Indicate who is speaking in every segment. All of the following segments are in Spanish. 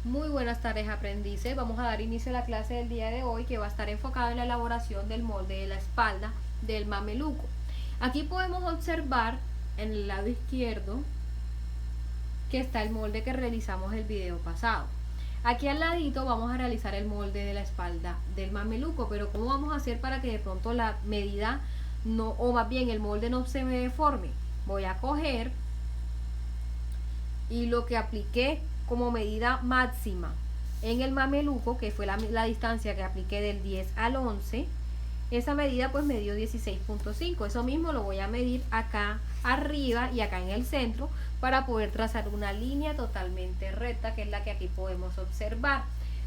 Speaker 1: Muy buenas tardes, aprendices. Vamos a dar inicio a la clase del día de hoy, que va a estar enfocada en la elaboración del molde de la espalda del mameluco. Aquí podemos observar en el lado izquierdo que está el molde que realizamos el video pasado. Aquí al ladito vamos a realizar el molde de la espalda del mameluco, pero ¿cómo vamos a hacer para que de pronto la medida no, o más bien el molde no se me deforme? Voy a coger y lo que apliqué como medida máxima en el mameluco, que fue la distancia que apliqué del 10 al 11, esa medida pues me dio 16.5. Eso mismo lo voy a medir acá arriba y acá en el centro para poder trazar una línea totalmente recta, que es la que aquí podemos observar.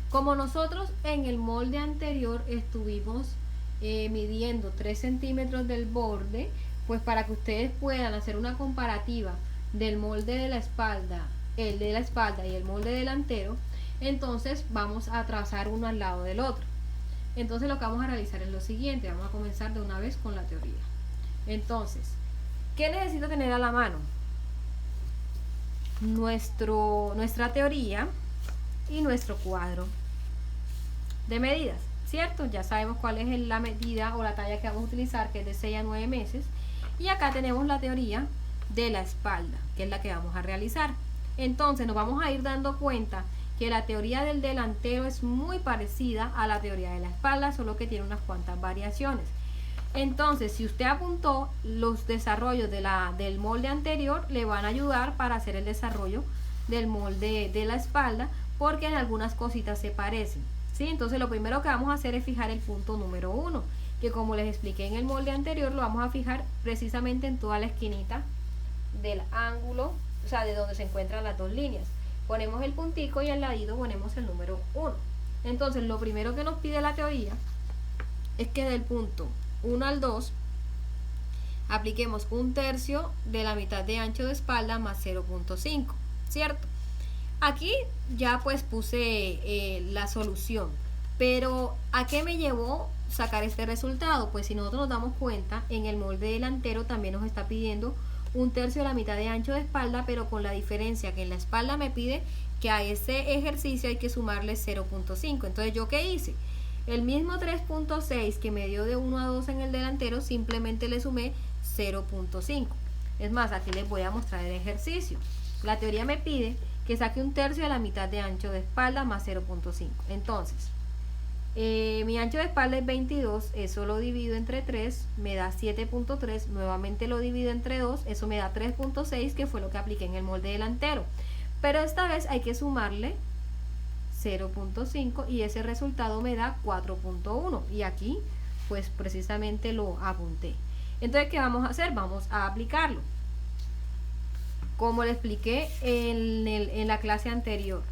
Speaker 1: Como nosotros en el molde anterior estuvimos midiendo 3 centímetros del borde, pues para que ustedes puedan hacer una comparativa del molde de la espalda, el de la espalda y el molde delantero, entonces vamos a trazar uno al lado del otro. Entonces lo que vamos a realizar es lo siguiente. Vamos a comenzar de una vez con la teoría. Entonces, ¿qué necesito tener a la mano? Nuestra teoría y nuestro cuadro de medidas, ¿cierto? Ya sabemos cuál es la medida o la talla que vamos a utilizar, que es de 6 a 9 meses. Y acá tenemos la teoría de la espalda, que es la que vamos a realizar. Entonces nos vamos a ir dando cuenta que la teoría del delantero es muy parecida a la teoría de la espalda, solo que tiene unas cuantas variaciones. Entonces, si usted apuntó, los desarrollos del molde anterior le van a ayudar para hacer el desarrollo del molde de la espalda, porque en algunas cositas se parecen, ¿sí? Entonces lo primero que vamos a hacer es fijar el punto número 1, que como les expliqué en el molde anterior, lo vamos a fijar precisamente en toda la esquinita del ángulo, o sea, de donde se encuentran las dos líneas. Ponemos el puntico y al ladito ponemos el número 1. Entonces lo primero que nos pide la teoría es que del punto 1 al 2 apliquemos 1/3 de la mitad de ancho de espalda más 0.5, ¿cierto? Aquí ya pues puse la solución, pero ¿a qué me llevó sacar este resultado? Pues si nosotros nos damos cuenta, en el molde delantero también nos está pidiendo 1/3 de la mitad de ancho de espalda, pero con la diferencia que en la espalda me pide que a ese ejercicio hay que sumarle 0.5. Entonces, ¿yo qué hice? El mismo 3.6 que me dio de 1 a 2 en el delantero, simplemente le sumé 0.5. Es más, aquí les voy a mostrar el ejercicio. La teoría me pide que saque 1/3 de la mitad de ancho de espalda más 0.5. Entonces, mi ancho de espalda es 22, eso lo divido entre 3, me da 7.3, nuevamente lo divido entre 2, eso me da 3.6, que fue lo que apliqué en el molde delantero. Pero esta vez hay que sumarle 0.5 y ese resultado me da 4.1, y aquí pues precisamente lo apunté. Entonces, ¿qué vamos a hacer? Vamos a aplicarlo como le expliqué en la clase anterior,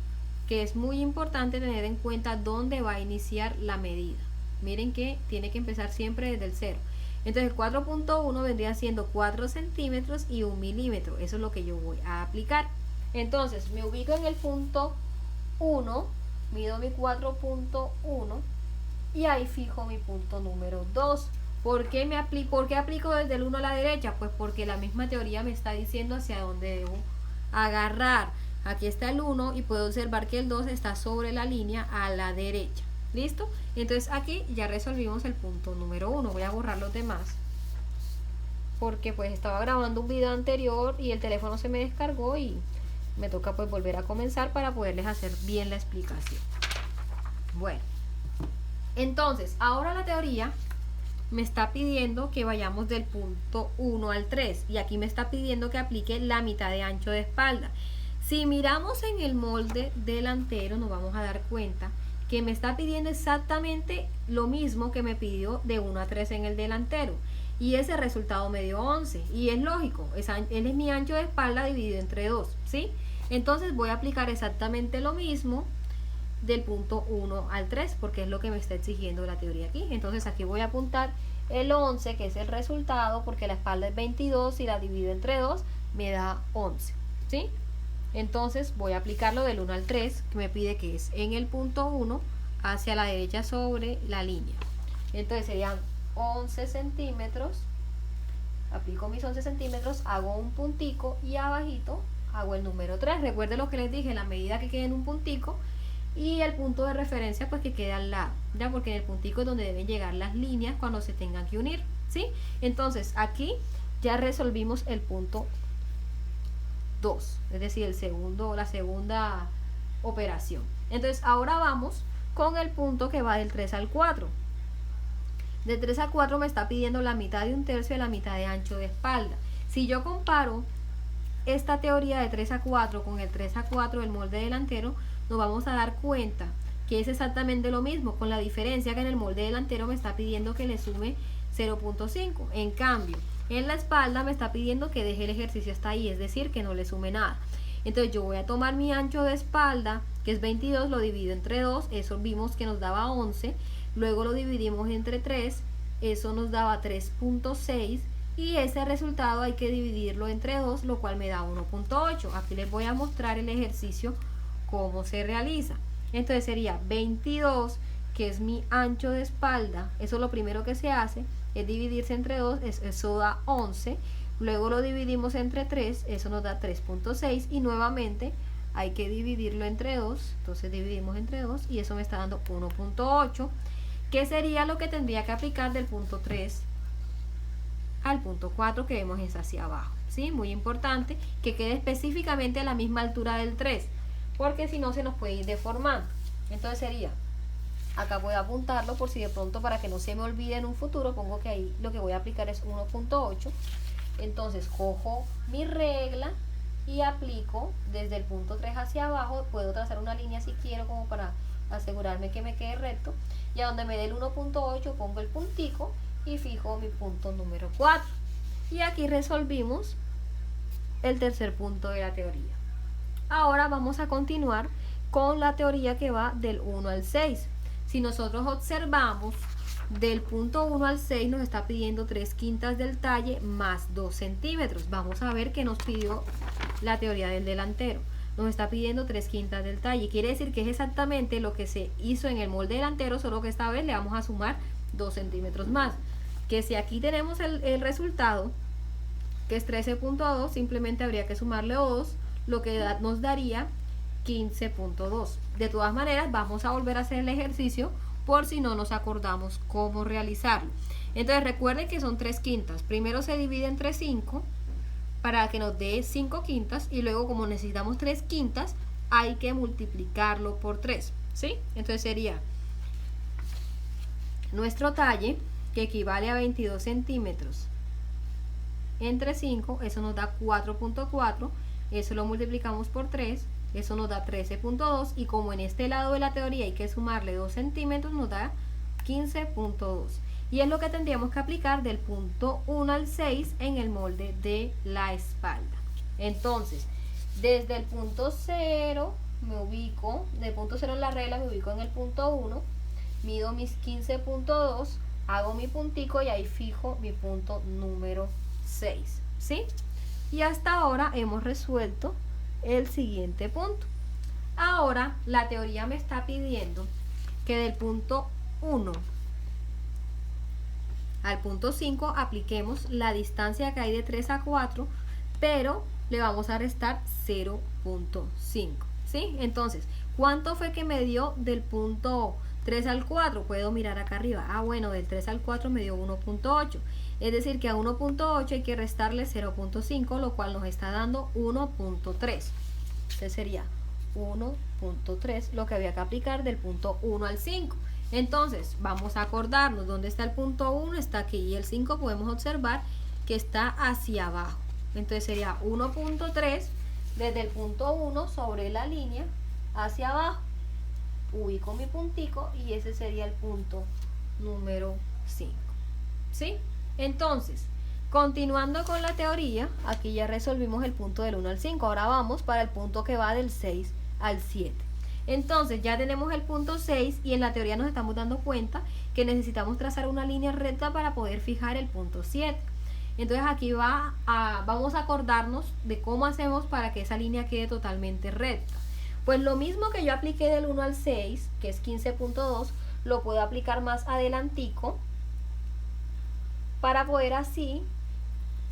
Speaker 1: que es muy importante tener en cuenta dónde va a iniciar la medida. Miren que tiene que empezar siempre desde el 0. Entonces 4.1 vendría siendo 4 centímetros y 1 milímetro. Eso es lo que yo voy a aplicar. Entonces me ubico en el punto 1, mido mi 4.1 y ahí fijo mi punto número 2. ¿Por qué aplico desde el 1 a la derecha? Pues porque la misma teoría me está diciendo hacia dónde debo agarrar. Aquí está el 1 y puedo observar que el 2 está sobre la línea a la derecha. ¿Listo? Entonces aquí ya resolvimos el punto número 1. Voy a borrar los demás, porque pues estaba grabando un video anterior y el teléfono se me descargó y me toca pues volver a comenzar para poderles hacer bien la explicación. Bueno, entonces ahora la teoría me está pidiendo que vayamos del punto 1 al 3 y aquí me está pidiendo que aplique la mitad de ancho de espalda. Si miramos en el molde delantero, nos vamos a dar cuenta que me está pidiendo exactamente lo mismo que me pidió de 1 a 3 en el delantero, y ese resultado me dio 11, y es lógico, él es mi ancho de espalda dividido entre 2, ¿sí? Entonces voy a aplicar exactamente lo mismo del punto 1 al 3, porque es lo que me está exigiendo la teoría aquí. Entonces aquí voy a apuntar el 11, que es el resultado, porque la espalda es 22 y la divido entre 2 me da 11, ¿sí? Entonces voy a aplicarlo del 1 al 3, que me pide que es en el punto 1 hacia la derecha sobre la línea. Entonces serían 11 centímetros, aplico mis 11 centímetros, hago un puntico y abajito hago el número 3. Recuerden lo que les dije, la medida que quede en un puntico y el punto de referencia pues que queda al lado, ya, porque en el puntico es donde deben llegar las líneas cuando se tengan que unir, ¿sí? Entonces aquí ya resolvimos el punto 2, es decir, la segunda operación. Entonces ahora vamos con el punto que va del 3 al 4. De 3 a 4 me está pidiendo la mitad de 1/3 de la mitad de ancho de espalda. Si yo comparo esta teoría de 3 a 4 con el 3 a 4 del molde delantero, nos vamos a dar cuenta que es exactamente lo mismo, con la diferencia que en el molde delantero me está pidiendo que le sume 0.5. En cambio, en la espalda me está pidiendo que deje el ejercicio hasta ahí, es decir, que no le sume nada. Entonces yo voy a tomar mi ancho de espalda, que es 22, lo divido entre 2, eso vimos que nos daba 11, luego lo dividimos entre 3, eso nos daba 3.6, y ese resultado hay que dividirlo entre 2, lo cual me da 1.8. Aquí les voy a mostrar el ejercicio cómo se realiza. Entonces sería 22, que es mi ancho de espalda, eso lo primero que se hace es dividirse entre 2, eso da 11, luego lo dividimos entre 3, eso nos da 3.6, y nuevamente hay que dividirlo entre 2, entonces dividimos entre 2 y eso me está dando 1.8, que sería lo que tendría que aplicar del punto 3 al punto 4 que vemos es hacia abajo, ¿sí? Muy importante que quede específicamente a la misma altura del 3, porque si no se nos puede ir deformando. Entonces sería, acá voy a apuntarlo por si de pronto, para que no se me olvide en un futuro, pongo que ahí lo que voy a aplicar es 1.8. entonces cojo mi regla y aplico desde el punto 3 hacia abajo, puedo trazar una línea si quiero como para asegurarme que me quede recto, y a donde me dé el 1.8 pongo el puntico y fijo mi punto número 4. Y aquí resolvimos el tercer punto de la teoría. Ahora vamos a continuar con la teoría que va del 1 al 6. Si nosotros observamos, del punto 1 al 6 nos está pidiendo 3/5 del talle más 2 centímetros. Vamos a ver qué nos pidió la teoría del delantero. Nos está pidiendo 3/5 del talle. Quiere decir que es exactamente lo que se hizo en el molde delantero, solo que esta vez le vamos a sumar 2 centímetros más. Que si aquí tenemos el resultado, que es 13.2, simplemente habría que sumarle 2, lo que nos daría 15.2. De todas maneras, vamos a volver a hacer el ejercicio por si no nos acordamos cómo realizarlo. Entonces recuerden que son 3/5. Primero se divide entre 5 para que nos dé 5/5, y luego, como necesitamos 3/5, hay que multiplicarlo por 3, ¿sí? Entonces sería nuestro talle, que equivale a 22 centímetros entre 5, eso nos da 4.4, eso lo multiplicamos por 3, eso nos da 13.2, y como en este lado de la teoría hay que sumarle 2 centímetros, nos da 15.2, y es lo que tendríamos que aplicar del punto 1 al 6 en el molde de la espalda. Entonces, desde el punto 0 me ubico, del punto 0 en la regla me ubico en el punto 1, mido mis 15.2, hago mi puntico y ahí fijo mi punto número 6, ¿sí? Y hasta ahora hemos resuelto el siguiente punto. Ahora la teoría me está pidiendo que del punto 1 al punto 5 apliquemos la distancia que hay de 3 a 4, pero le vamos a restar 0.5, ¿sí? Entonces, ¿cuánto fue que me dio del punto 3 al 4? Puedo mirar acá arriba. Ah, bueno, del 3 al 4 me dio 1.8. Es decir, que a 1.8 hay que restarle 0.5, lo cual nos está dando 1.3. Entonces sería 1.3 lo que había que aplicar del punto 1 al 5. Entonces, vamos a acordarnos, ¿dónde está el punto 1? Está aquí, y el 5 podemos observar que está hacia abajo. Entonces sería 1.3 desde el punto 1 sobre la línea hacia abajo. Ubico mi puntico y ese sería el punto número 5, ¿sí? Entonces, continuando con la teoría, aquí ya resolvimos el punto del 1 al 5. Ahora vamos para el punto que va del 6 al 7. Entonces ya tenemos el punto 6 y en la teoría nos estamos dando cuenta que necesitamos trazar una línea recta para poder fijar el punto 7. Entonces aquí vamos a acordarnos de cómo hacemos para que esa línea quede totalmente recta. Pues lo mismo que yo apliqué del 1 al 6, que es 15.2, lo puedo aplicar más adelantico para poder así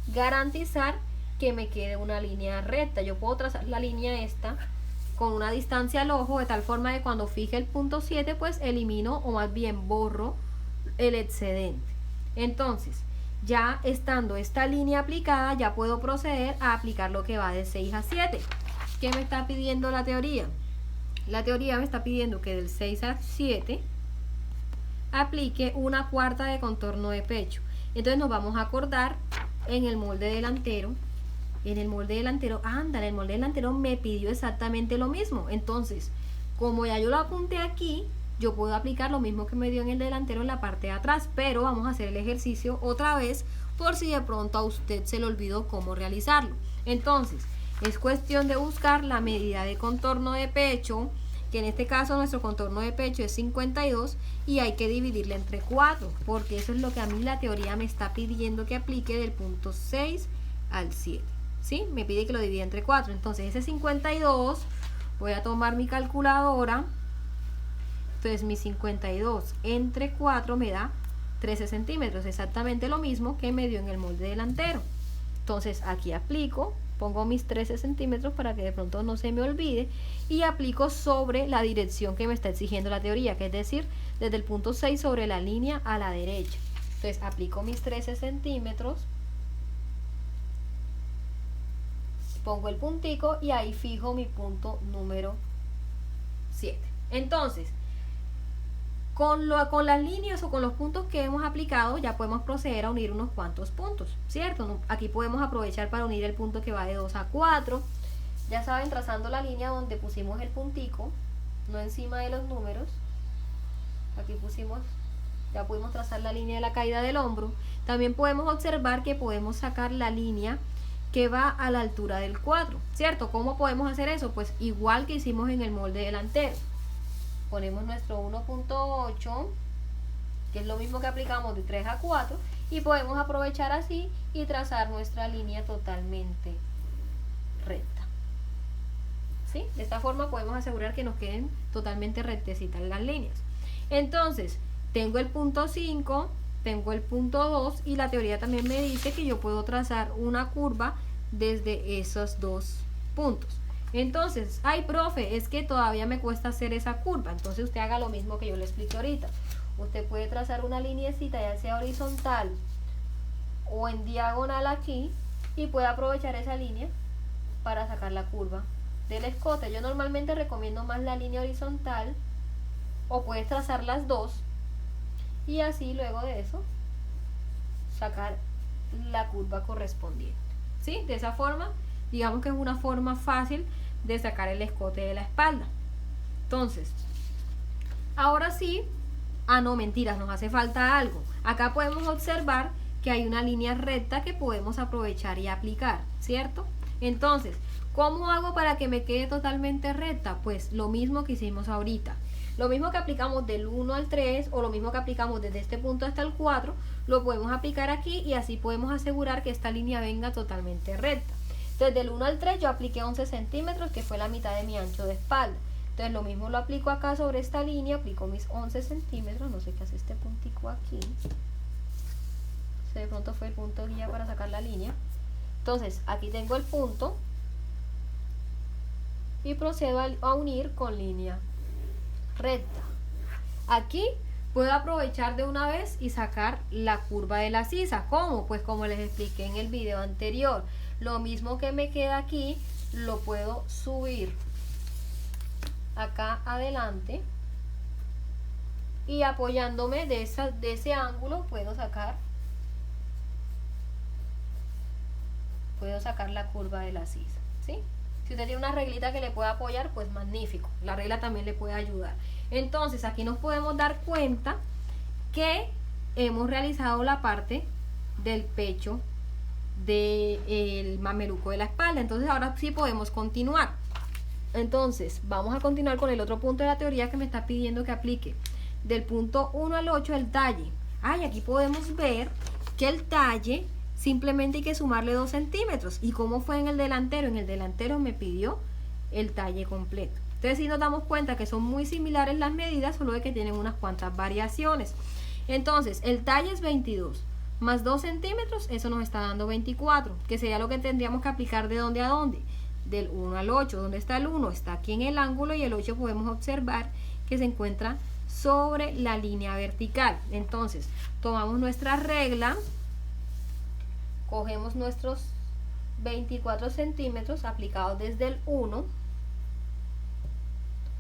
Speaker 1: garantizar que me quede una línea recta. Yo puedo trazar la línea esta con una distancia al ojo, de tal forma que cuando fije el punto 7, pues elimino o más bien borro el excedente. Entonces, ya estando esta línea aplicada, ya puedo proceder a aplicar lo que va de 6 a 7. ¿Qué me está pidiendo la teoría? La teoría me está pidiendo que del 6 a 7 aplique una cuarta de contorno de pecho. Entonces nos vamos a acordar en el molde delantero. En el molde delantero, ándale, el molde delantero me pidió exactamente lo mismo. Entonces, como ya yo lo apunté aquí, yo puedo aplicar lo mismo que me dio en el delantero en la parte de atrás, pero vamos a hacer el ejercicio otra vez por si de pronto a usted se le olvidó cómo realizarlo. Entonces, es cuestión de buscar la medida de contorno de pecho, que en este caso nuestro contorno de pecho es 52 y hay que dividirle entre 4, porque eso es lo que a mí la teoría me está pidiendo que aplique del punto 6 al 7. ¿Sí? Me pide que lo divida entre 4. Entonces ese 52, voy a tomar mi calculadora. Entonces mi 52 entre 4 me da 13 centímetros, exactamente lo mismo que me dio en el molde delantero. Entonces aquí aplico, pongo mis 13 centímetros para que de pronto no se me olvide, y aplico sobre la dirección que me está exigiendo la teoría, que es decir, desde el punto 6 sobre la línea a la derecha. Entonces aplico mis 13 centímetros, pongo el puntico y ahí fijo mi punto número 7. Entonces, con las líneas o con los puntos que hemos aplicado, ya podemos proceder a unir unos cuantos puntos, ¿cierto? Aquí podemos aprovechar para unir el punto que va de 2 a 4. Ya saben, trazando la línea donde pusimos el puntico, no encima de los números. Aquí pusimos, ya pudimos trazar la línea de la caída del hombro. También podemos observar que podemos sacar la línea que va a la altura del 4, ¿cierto? ¿Cómo podemos hacer eso? Pues igual que hicimos en el molde delantero. Ponemos nuestro 1.8, que es lo mismo que aplicamos de 3 a 4, y podemos aprovechar así y trazar nuestra línea totalmente recta. ¿Sí? De esta forma podemos asegurar que nos queden totalmente rectecitas las líneas. Entonces, tengo el punto 5, tengo el punto 2 y la teoría también me dice que yo puedo trazar una curva desde esos dos puntos. Entonces, ay profe, es que todavía me cuesta hacer esa curva. Entonces usted haga lo mismo que yo le expliqué ahorita. Usted puede trazar una lineecita, ya sea horizontal o en diagonal aquí, y puede aprovechar esa línea para sacar la curva del escote. Yo normalmente recomiendo más la línea horizontal, o puedes trazar las dos y así luego de eso sacar la curva correspondiente. ¿Sí? De esa forma, digamos que es una forma fácil de sacar el escote de la espalda. Entonces, ahora sí, no mentiras, nos hace falta algo. Acá podemos observar que hay una línea recta que podemos aprovechar y aplicar, ¿cierto? Entonces, ¿cómo hago para que me quede totalmente recta? Pues lo mismo que hicimos ahorita. Lo mismo que aplicamos del 1 al 3, o lo mismo que aplicamos desde este punto hasta el 4, lo podemos aplicar aquí y así podemos asegurar que esta línea venga totalmente recta. Entonces del 1 al 3 yo apliqué 11 centímetros, que fue la mitad de mi ancho de espalda. Entonces lo mismo lo aplico acá sobre esta línea, aplico mis 11 centímetros, no sé qué hace este puntico aquí. De pronto fue el punto guía para sacar la línea. Entonces aquí tengo el punto y procedo a unir con línea recta. Aquí puedo aprovechar de una vez y sacar la curva de la sisa. ¿Cómo? Pues como les expliqué en el video anterior, lo mismo que me queda aquí lo puedo subir acá adelante y apoyándome de ese ángulo puedo sacar la curva de la sisa, ¿sí? Si usted tiene una reglita que le pueda apoyar, pues magnífico, la regla también le puede ayudar. Entonces aquí nos podemos dar cuenta que hemos realizado la parte del pecho del mameluco de la espalda. Entonces ahora sí podemos continuar. Entonces vamos a continuar con el otro punto de la teoría que me está pidiendo que aplique del punto 1 al 8 el talle. Aquí podemos ver que el talle simplemente hay que sumarle 2 centímetros. ¿Y cómo fue en el delantero? En el delantero me pidió el talle completo. Entonces sí nos damos cuenta que son muy similares las medidas, solo de que tienen unas cuantas variaciones. Entonces el talle es 22 más 2 centímetros, eso nos está dando 24, que sería lo que tendríamos que aplicar de dónde a dónde, del 1 al 8. ¿Dónde está el 1? Está aquí en el ángulo, y el 8 podemos observar que se encuentra sobre la línea vertical. Entonces tomamos nuestra regla, cogemos nuestros 24 centímetros aplicados desde el 1,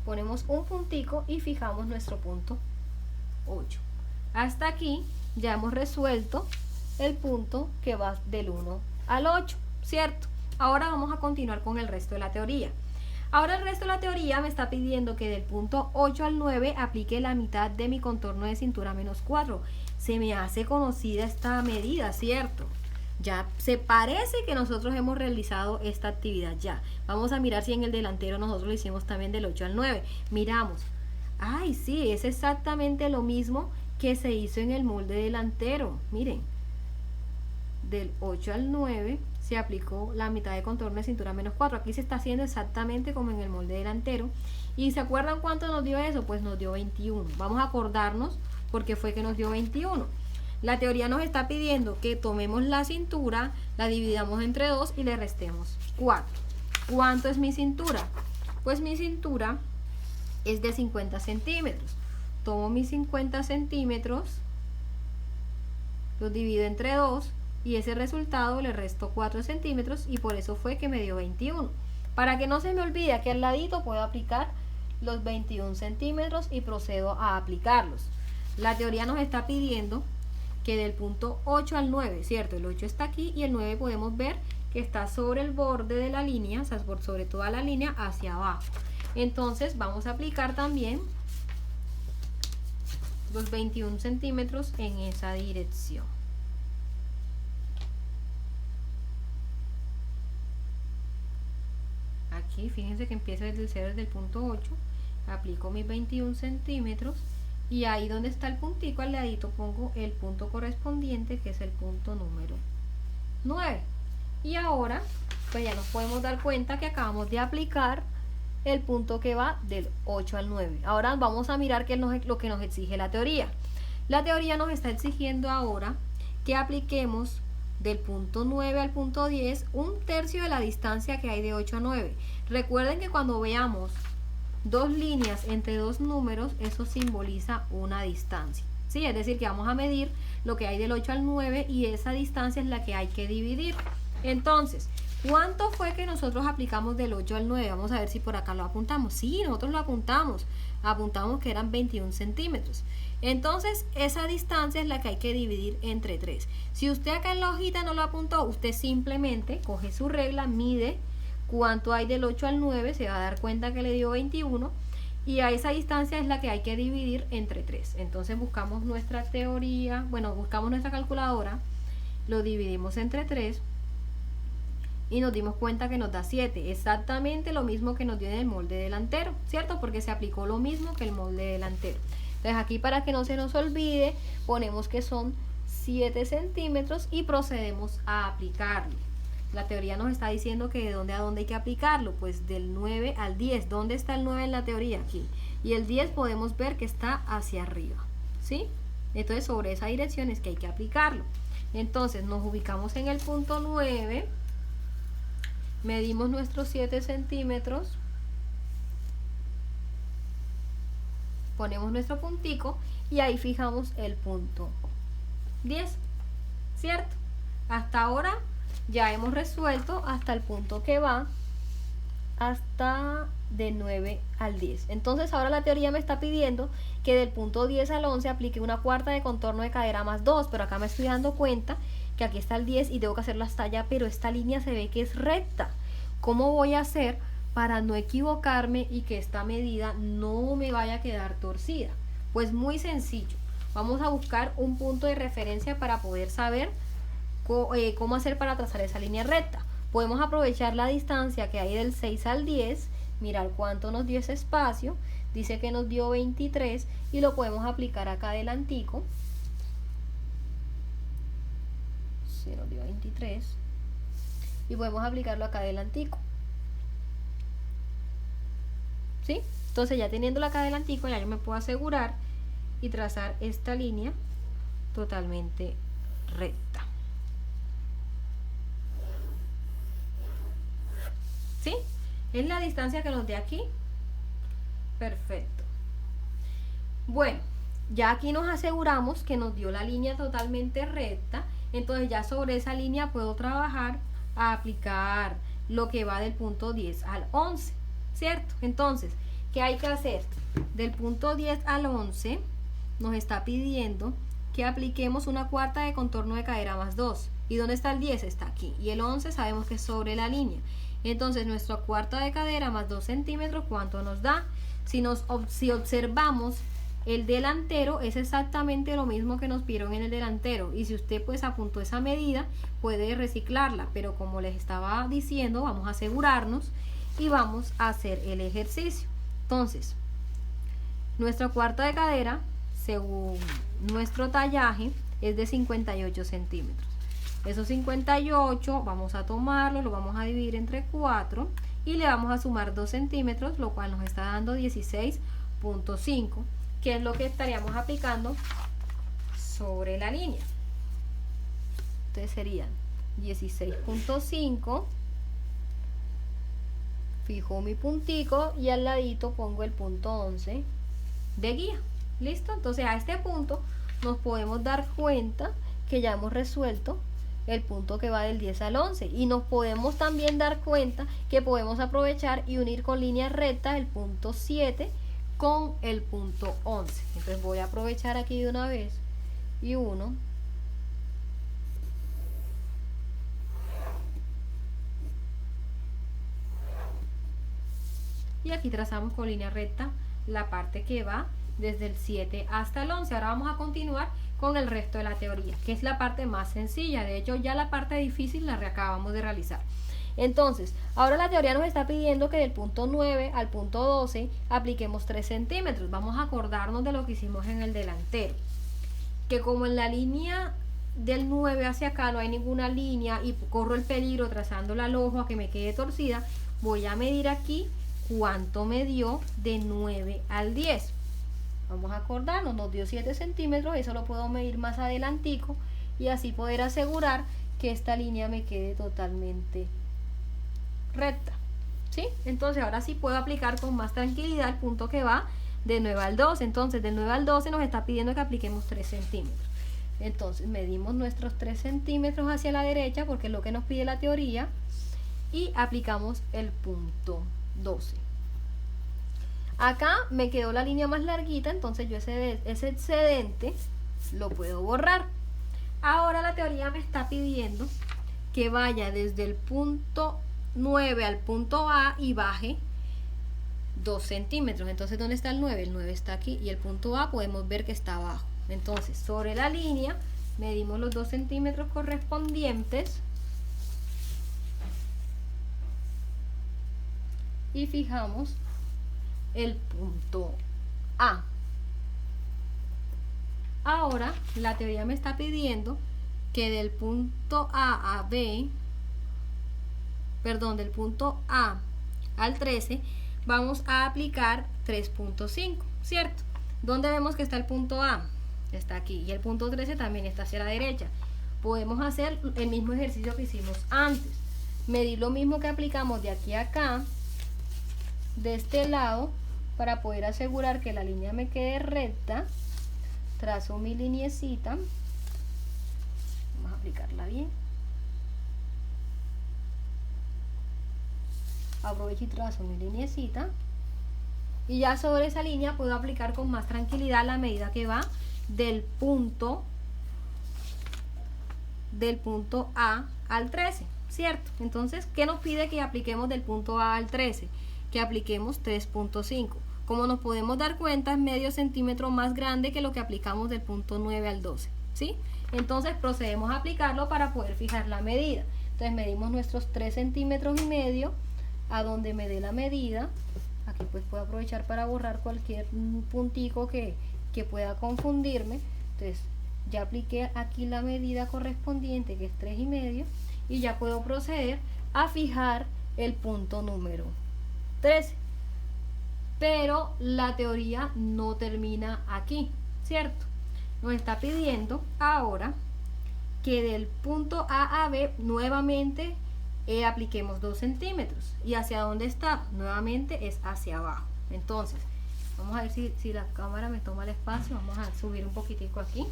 Speaker 1: ponemos un puntico y fijamos nuestro punto 8. Hasta aquí ya hemos resuelto el punto que va del 1 al 8, ¿cierto? Ahora vamos a continuar con el resto de la teoría. Ahora el resto de la teoría me está pidiendo que del punto 8 al 9 aplique la mitad de mi contorno de cintura menos 4. Se me hace conocida esta medida, ¿cierto? Ya se parece que nosotros hemos realizado esta actividad ya. Vamos a mirar si en el delantero nosotros lo hicimos también del 8 al 9. Miramos. Ay, sí, es exactamente lo mismo que se hizo en el molde delantero. Miren, del 8 al 9 se aplicó la mitad de contorno de cintura menos 4. Aquí se está haciendo exactamente como en el molde delantero. ¿Y se acuerdan cuánto nos dio eso? Pues nos dio 21. Vamos a acordarnos por qué fue que nos dio 21. La teoría nos está pidiendo que tomemos la cintura, la dividamos entre 2 y le restemos 4. ¿Cuánto es mi cintura? Pues mi cintura es de 50 centímetros. Tomo mis 50 centímetros, los divido entre 2 y ese resultado le resto 4 centímetros, y por eso fue que me dio 21. Para que no se me olvide, aquí al ladito puedo aplicar los 21 centímetros y procedo a aplicarlos. La teoría nos está pidiendo que del punto 8 al 9, ¿cierto? El 8 está aquí y el 9 podemos ver que está sobre el borde de la línea, o sea, sobre toda la línea hacia abajo. Entonces vamos a aplicar también los 21 centímetros en esa dirección. Aquí fíjense que empieza desde el 0, desde el punto 8, aplico mis 21 centímetros y ahí donde está el puntico al ladito pongo el punto correspondiente, que es el punto número 9. Y ahora pues ya nos podemos dar cuenta que acabamos de aplicar el punto que va del 8 al 9. Ahora vamos a mirar qué es lo que nos exige la teoría. La teoría nos está exigiendo ahora que apliquemos del punto 9 al punto 10 un tercio de la distancia que hay de 8 a 9. Recuerden que cuando veamos dos líneas entre dos números, eso simboliza una distancia, ¿sí? Es decir, que vamos a medir lo que hay del 8 al 9 y esa distancia es la que hay que dividir. Entonces, ¿cuánto fue que nosotros aplicamos del 8 al 9? Vamos a ver si por acá lo apuntamos. Sí, nosotros lo apuntamos que eran 21 centímetros. Entonces, esa distancia es la que hay que dividir entre 3. Si usted acá en la hojita no lo apuntó, usted simplemente coge su regla, mide cuánto hay del 8 al 9, se va a dar cuenta que le dio 21, y a esa distancia es la que hay que dividir entre 3. Entonces buscamos nuestra teoría, buscamos nuestra calculadora, lo dividimos entre 3 y nos dimos cuenta que nos da 7, exactamente lo mismo que nos dio en el molde delantero, ¿cierto? Porque se aplicó lo mismo que el molde delantero. Entonces aquí, para que no se nos olvide, ponemos que son 7 centímetros y procedemos a aplicarlo. La teoría nos está diciendo que de dónde a dónde hay que aplicarlo, pues del 9 al 10. ¿Dónde está el 9 en la teoría? Aquí. Y el 10 podemos ver que está hacia arriba, ¿sí? Entonces sobre esa dirección es que hay que aplicarlo. Entonces nos ubicamos en el punto 9, medimos nuestros 7 centímetros, ponemos nuestro puntico y ahí fijamos el punto 10, ¿cierto? Hasta ahora ya hemos resuelto hasta el punto que va hasta de 9 al 10. Entonces ahora la teoría me está pidiendo que del punto 10 al 11 aplique una cuarta de contorno de cadera más 2, pero acá me estoy dando cuenta que aquí está el 10 y tengo que hacerlo hasta allá, pero esta línea se ve que es recta. ¿Cómo voy a hacer para no equivocarme y que esta medida no me vaya a quedar torcida? Pues muy sencillo, vamos a buscar un punto de referencia para poder saber cómo hacer para trazar esa línea recta. Podemos aprovechar la distancia que hay del 6 al 10, mirar cuánto nos dio ese espacio, dice que nos dio 23 y lo podemos aplicar acá adelantico. Sí, nos dio 23 y podemos aplicarlo acá adelantico, ¿sí? Entonces ya teniéndolo acá adelantico, ya yo me puedo asegurar y trazar esta línea totalmente recta, ¿sí? Es la distancia que nos dé aquí. Perfecto. Bueno, ya aquí nos aseguramos que nos dio la línea totalmente recta. Entonces ya sobre esa línea puedo trabajar a aplicar lo que va del punto 10 al 11, ¿cierto? Entonces, ¿qué hay que hacer? Del punto 10 al 11 nos está pidiendo que apliquemos una cuarta de contorno de cadera más 2. ¿Y dónde está el 10? Está aquí. Y el 11 sabemos que es sobre la línea. Entonces nuestra cuarta de cadera más 2 centímetros, ¿cuánto nos da? Si observamos el delantero, es exactamente lo mismo que nos pidieron en el delantero. Y si usted pues apuntó esa medida, puede reciclarla. Pero como les estaba diciendo, vamos a asegurarnos y vamos a hacer el ejercicio. Entonces, nuestra cuarta de cadera, según nuestro tallaje, es de 58 centímetros. Esos 58 vamos a tomarlo, lo vamos a dividir entre 4 y le vamos a sumar 2 centímetros, lo cual nos está dando 16.5, que es lo que estaríamos aplicando sobre la línea. Entonces serían 16.5, fijo mi puntico y al ladito pongo el punto 11 de guía. ¿Listo? Entonces a este punto nos podemos dar cuenta que ya hemos resuelto el punto que va del 10 al 11 y nos podemos también dar cuenta que podemos aprovechar y unir con línea recta el punto 7 con el punto 11. Entonces voy a aprovechar aquí de una vez y uno. Y aquí trazamos con línea recta la parte que va desde el 7 hasta el 11. Ahora vamos a continuar con el resto de la teoría, que es la parte más sencilla. De hecho, ya la parte difícil la acabamos de realizar. Entonces, ahora la teoría nos está pidiendo que del punto 9 al punto 12 apliquemos 3 centímetros. Vamos a acordarnos de lo que hicimos en el delantero. Que como en la línea del 9 hacia acá no hay ninguna línea y corro el peligro trazándola al ojo a que me quede torcida, voy a medir aquí cuánto me dio de 9 al 10. Vamos a acordarnos, nos dio 7 centímetros, eso lo puedo medir más adelantico y así poder asegurar que esta línea me quede totalmente recta, ¿sí? Entonces ahora sí puedo aplicar con más tranquilidad el punto que va de 9 al 12. Entonces del 9 al 12 nos está pidiendo que apliquemos 3 centímetros. Entonces medimos nuestros 3 centímetros hacia la derecha porque es lo que nos pide la teoría y aplicamos el punto 12. Acá me quedó la línea más larguita, entonces yo ese excedente lo puedo borrar. Ahora la teoría me está pidiendo que vaya desde el punto 9 al punto A y baje 2 centímetros. Entonces, ¿dónde está el 9? El 9 está aquí y el punto A podemos ver que está abajo. Entonces, sobre la línea medimos los 2 centímetros correspondientes y fijamos el punto A. Ahora la teoría me está pidiendo que del punto A a B, perdón, del punto A al 13 vamos a aplicar 3.5, ¿cierto? ¿Dónde vemos que está el punto A? Está aquí y el punto 13 también está hacia la derecha. Podemos hacer el mismo ejercicio que hicimos antes, medir lo mismo que aplicamos de aquí a acá, de este lado, para poder asegurar que la línea me quede recta. Trazo mi liniecita, vamos a aplicarla bien, aprovecho y trazo mi liniecita y ya sobre esa línea puedo aplicar con más tranquilidad la medida que va del punto A al 13, ¿cierto? Entonces, ¿qué nos pide que apliquemos del punto A al 13? Que apliquemos 3.5. Como nos podemos dar cuenta, es medio centímetro más grande que lo que aplicamos del punto 9 al 12, ¿sí? Entonces procedemos a aplicarlo para poder fijar la medida. Entonces medimos nuestros 3 centímetros y medio a donde me dé la medida. Aquí pues puedo aprovechar para borrar cualquier puntico que pueda confundirme. Entonces ya apliqué aquí la medida correspondiente, que es 3 y medio, y ya puedo proceder a fijar el punto número 13. Pero la teoría no termina aquí, ¿cierto? Nos está pidiendo ahora que del punto A a B nuevamente apliquemos 2 centímetros. ¿Y hacia dónde está? Nuevamente es hacia abajo. Entonces, vamos a ver si la cámara me toma el espacio. Vamos a subir un poquitico aquí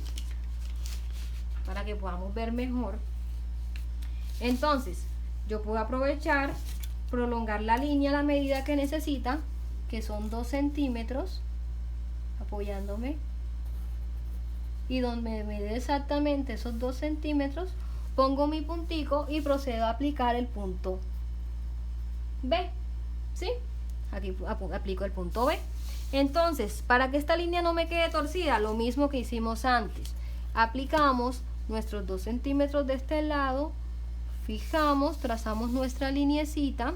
Speaker 1: para que podamos ver mejor. Entonces, yo puedo aprovechar, prolongar la línea a la medida que necesita, que son 2 centímetros, apoyándome, y donde me dé exactamente esos 2 centímetros, pongo mi puntico y procedo a aplicar el punto B, ¿sí? Aquí aplico el punto B. Entonces, para que esta línea no me quede torcida, lo mismo que hicimos antes, aplicamos nuestros 2 centímetros de este lado, fijamos, trazamos nuestra lineecita.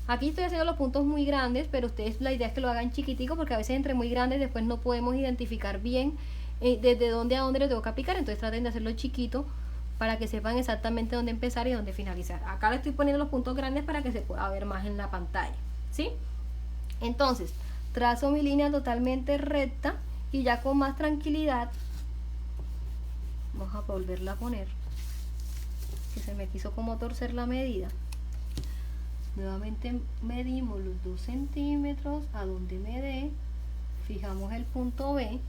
Speaker 1: Aquí estoy haciendo los puntos muy grandes, pero ustedes, la idea es que lo hagan chiquitico, porque a veces entre muy grandes después no podemos identificar bien desde dónde a dónde le tengo que aplicar. Entonces traten de hacerlo chiquito para que sepan exactamente dónde empezar y dónde finalizar. Acá le estoy poniendo los puntos grandes para que se pueda ver más en la pantalla, ¿sí? Entonces trazo mi línea totalmente recta y ya con más tranquilidad, vamos a volverla a poner, que se me quiso como torcer la medida. Nuevamente medimos los 2 centímetros a donde me dé, fijamos el punto B,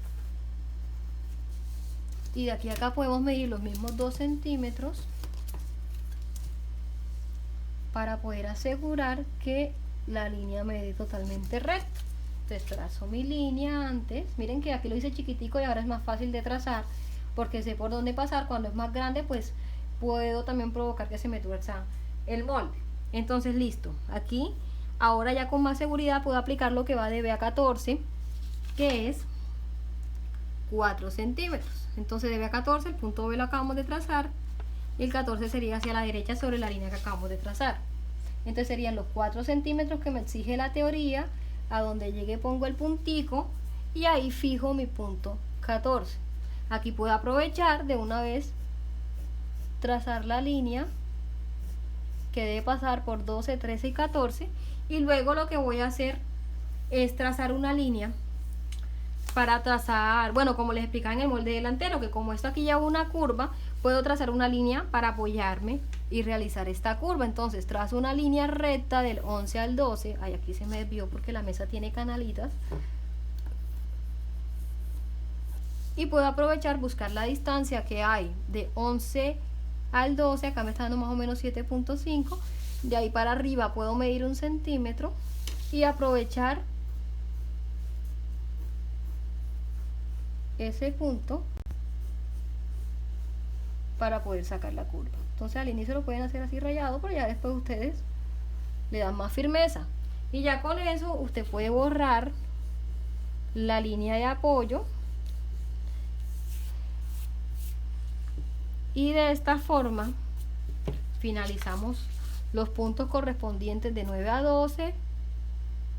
Speaker 1: y de aquí a acá podemos medir los mismos 2 centímetros para poder asegurar que la línea me dé totalmente recta. Entonces trazo mi línea antes, miren que aquí lo hice chiquitico y ahora es más fácil de trazar porque sé por dónde pasar. Cuando es más grande, pues puedo también provocar que se me tuerza el molde. Entonces listo, aquí ahora ya con más seguridad puedo aplicar lo que va de B a 14, que es 4 centímetros. Entonces de B a 14, el punto B lo acabamos de trazar, y el 14 sería hacia la derecha sobre la línea que acabamos de trazar. Entonces serían los 4 centímetros que me exige la teoría, a donde llegue pongo el puntico y ahí fijo mi punto 14. Aquí puedo aprovechar de una vez, trazar la línea que debe pasar por 12, 13 y 14, y luego lo que voy a hacer es trazar una línea para trazar, bueno, como les explicaba en el molde delantero, que como esto aquí lleva una curva, puedo trazar una línea para apoyarme y realizar esta curva. Entonces trazo una línea recta del 11 al 12, ay, aquí se me desvió porque la mesa tiene canalitas, y puedo aprovechar, buscar la distancia que hay de 11 al 12, acá me está dando más o menos 7.5, de ahí para arriba puedo medir 1 centímetro y aprovechar ese punto para poder sacar la curva. Entonces al inicio lo pueden hacer así rayado, pero ya después ustedes le dan más firmeza, y ya con eso usted puede borrar la línea de apoyo. Y de esta forma finalizamos los puntos correspondientes de 9 a 12,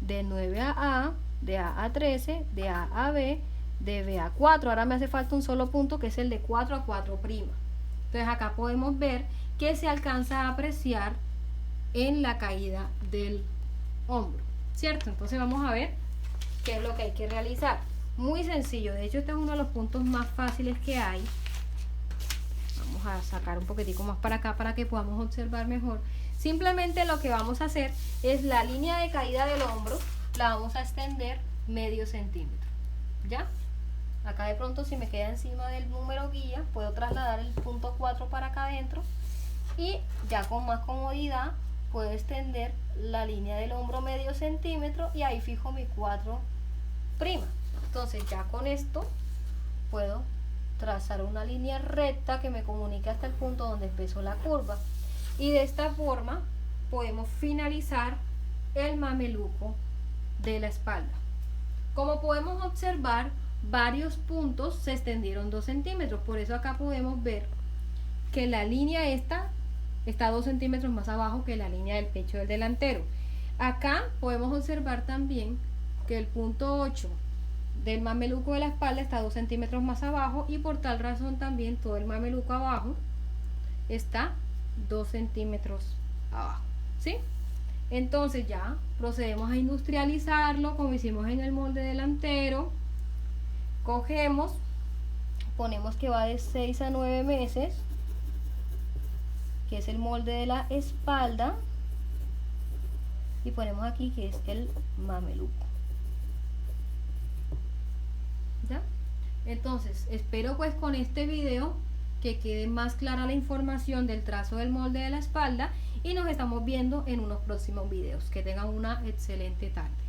Speaker 1: de 9 a A, de A a 13, de A a B, de B a 4. Ahora me hace falta un solo punto, que es el de 4 a 4'. Entonces acá podemos ver que se alcanza a apreciar en la caída del hombro, ¿cierto? Entonces vamos a ver qué es lo que hay que realizar. Muy sencillo, de hecho este es uno de los puntos más fáciles que hay. Vamos a sacar un poquitico más para acá para que podamos observar mejor. Simplemente lo que vamos a hacer es la línea de caída del hombro, la vamos a extender medio centímetro, ¿ya? Acá de pronto, si me queda encima del número guía, puedo trasladar el punto 4 para acá adentro, y ya con más comodidad puedo extender la línea del hombro medio centímetro y ahí fijo mi 4'. Entonces ya con esto puedo trazar una línea recta que me comunique hasta el punto donde empezó la curva, y de esta forma podemos finalizar el mameluco de la espalda. Como podemos observar, varios puntos se extendieron 2 centímetros, por eso acá podemos ver que la línea esta está 2 centímetros más abajo que la línea del pecho del delantero. Acá podemos observar también que el punto 8 del mameluco de la espalda está 2 centímetros más abajo, y por tal razón también todo el mameluco abajo está 2 centímetros abajo, ¿sí? Entonces ya procedemos a industrializarlo como hicimos en el molde delantero. Cogemos, ponemos que va de 6 a 9 meses, que es el molde de la espalda, y ponemos aquí que es el mameluco. ¿Ya? Entonces, espero pues con este video que quede más clara la información del trazo del molde de la espalda, y nos estamos viendo en unos próximos videos. Que tengan una excelente tarde.